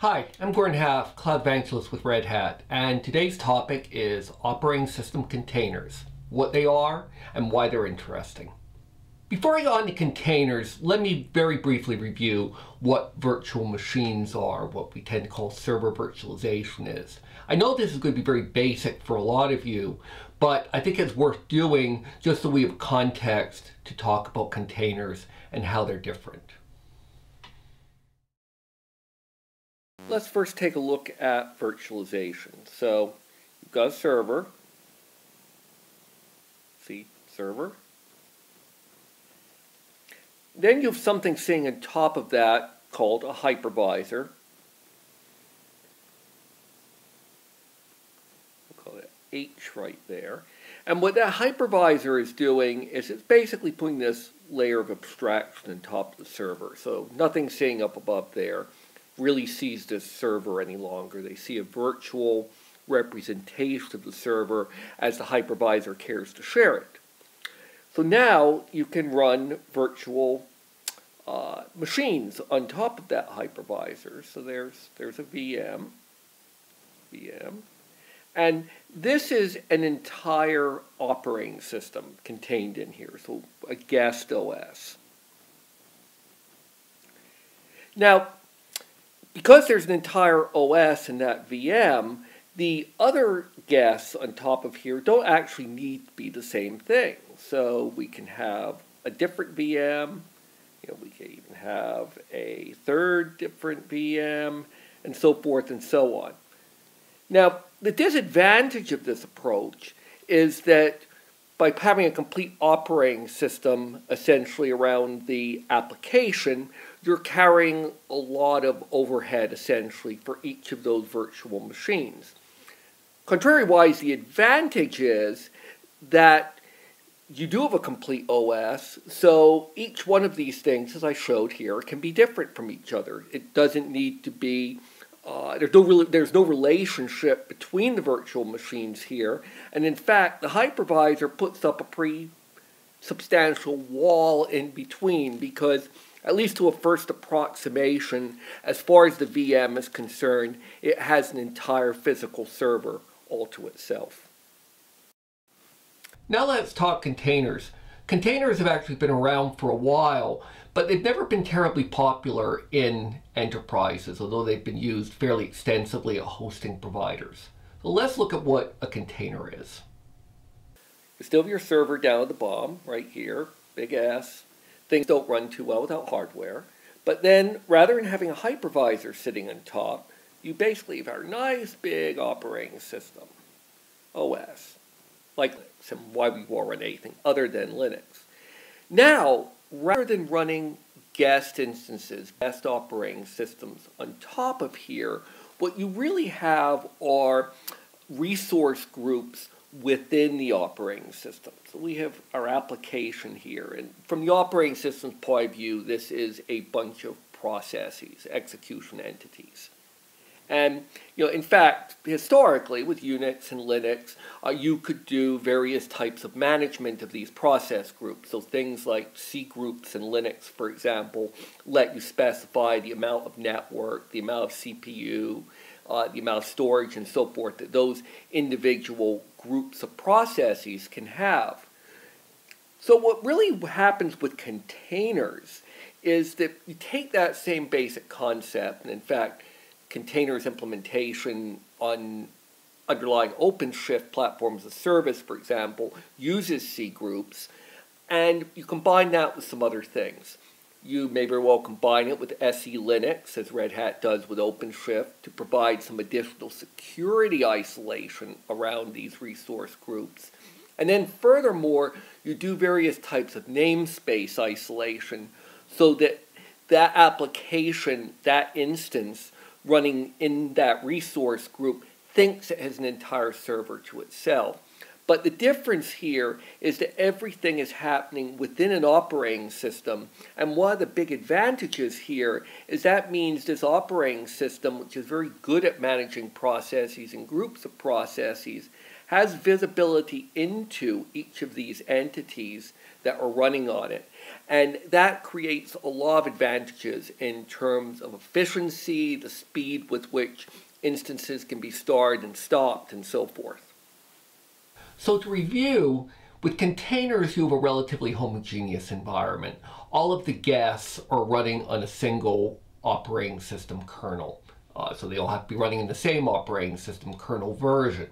Hi, I'm Gordon Half, Cloud Evangelist with Red Hat, and today's topic is operating system containers, what they are and why they're interesting. Before I go on to containers, let me very briefly review what virtual machines are, what we tend to call server virtualization is. I know this is going to be very basic for a lot of you, but I think it's worth doing just so we have context to talk about containers and how they're different. Let's first take a look at virtualization. So you've got a server. See, server. Then you have something sitting on top of that called a hypervisor. We'll call it H right there. And what that hypervisor is doing is it's basically putting this layer of abstraction on top of the server. So nothing sitting up above there really sees this server any longer. They see a virtual representation of the server as the hypervisor cares to share it. So now you can run virtual machines on top of that hypervisor. So there's a VM, and this is an entire operating system contained in here, so a guest OS. Now, because there's an entire OS in that VM, the other guests on top of here don't actually need to be the same thing. So we can have a different VM, we can even have a third different VM, and so forth and so on. Now, the disadvantage of this approach is that by having a complete operating system essentially around the application, you're carrying a lot of overhead essentially for each of those virtual machines. Contrary-wise, the advantage is that you do have a complete OS, so each one of these things, as I showed here, can be different from each other. It doesn't need to be there's no relationship between the virtual machines here, and in fact the hypervisor puts up a pretty substantial wall in between because, at least to a first approximation, as far as the VM is concerned, it has an entire physical server all to itself. Now let's talk containers. Containers have actually been around for a while, but they've never been terribly popular in enterprises, although they've been used fairly extensively at hosting providers. So let's look at what a container is. You still have your server down at the bottom, right here, big ass. Things don't run too well without hardware. But then, rather than having a hypervisor sitting on top, you basically have a nice big operating system, OS, like Linux, and why we won't run anything other than Linux. Now, rather than running guest instances, guest operating systems on top of here, what you really have are resource groups within the operating system. So we have our application here, and from the operating system's point of view, this is a bunch of processes, execution entities. And in fact, historically with Unix and Linux, you could do various types of management of these process groups. So things like C groups in Linux, for example, let you specify the amount of network, the amount of CPU, the amount of storage, and so forth that those individual groups of processes can have. So what really happens with containers is that you take that same basic concept, and in fact, containers implementation on underlying OpenShift platforms as a service, for example, uses C groups, and you combine that with some other things. You may very well combine it with SE Linux, as Red Hat does with OpenShift, to provide some additional security isolation around these resource groups. And then furthermore, you do various types of namespace isolation so that that application, that instance, running in that resource group thinks it has an entire server to itself. But the difference here is that everything is happening within an operating system, and one of the big advantages here is that means this operating system, which is very good at managing processes and groups of processes, has visibility into each of these entities that are running on it. And that creates a lot of advantages in terms of efficiency, the speed with which instances can be started and stopped, and so forth. So to review, with containers you have a relatively homogeneous environment. All of the guests are running on a single operating system kernel. So they all have to be running in the same operating system kernel version.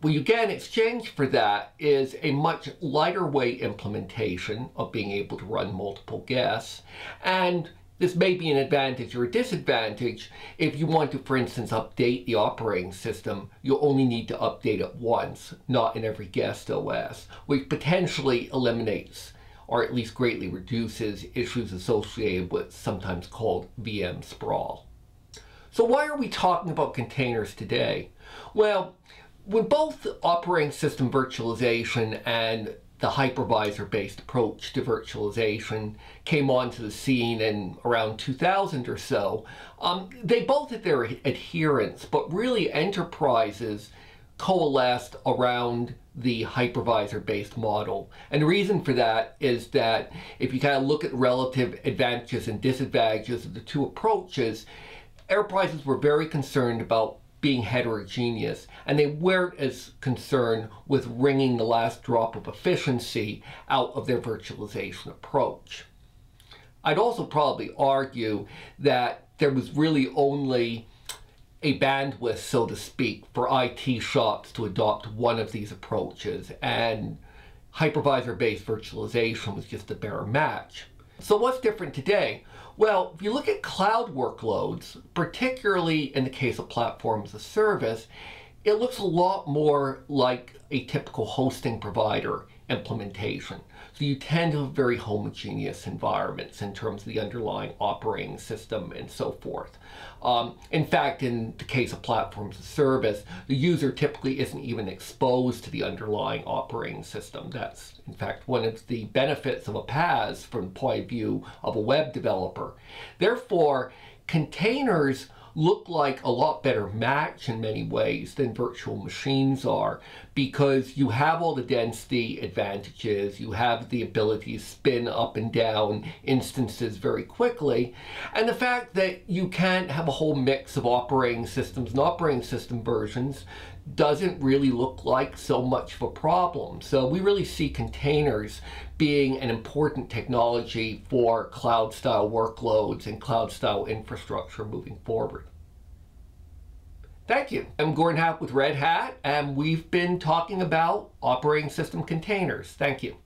What you get in exchange for that is a much lighter weight implementation of being able to run multiple guests. And this may be an advantage or a disadvantage. If you want to, for instance, update the operating system, you'll only need to update it once, not in every guest OS, which potentially eliminates or at least greatly reduces issues associated with sometimes called VM sprawl. So why are we talking about containers today? Well, when both operating system virtualization and the hypervisor-based approach to virtualization came onto the scene in around 2000 or so, they both had their adherents, but really enterprises coalesced around the hypervisor-based model. And the reason for that is that if you kind of look at relative advantages and disadvantages of the two approaches, enterprises were very concerned about being heterogeneous, and they weren't as concerned with wringing the last drop of efficiency out of their virtualization approach. I'd also probably argue that there was really only a bandwidth, so to speak, for IT shops to adopt one of these approaches, and hypervisor-based virtualization was just a better match. So what's different today? Well, if you look at cloud workloads, particularly in the case of platform as a service, it looks a lot more like a typical hosting provider implementation. So you tend to have very homogeneous environments in terms of the underlying operating system and so forth. In fact, in the case of platform as a service, the user typically isn't even exposed to the underlying operating system. That's, in fact, one of the benefits of a PaaS from the point of view of a web developer. Therefore, containers look like a lot better match in many ways than virtual machines are, because you have all the density advantages, you have the ability to spin up and down instances very quickly, and the fact that you can't have a whole mix of operating systems and operating system versions doesn't really look like so much of a problem. So we really see containers being an important technology for cloud-style workloads and cloud-style infrastructure moving forward. Thank you. I'm Gordon Happ with Red Hat, and we've been talking about operating system containers. Thank you.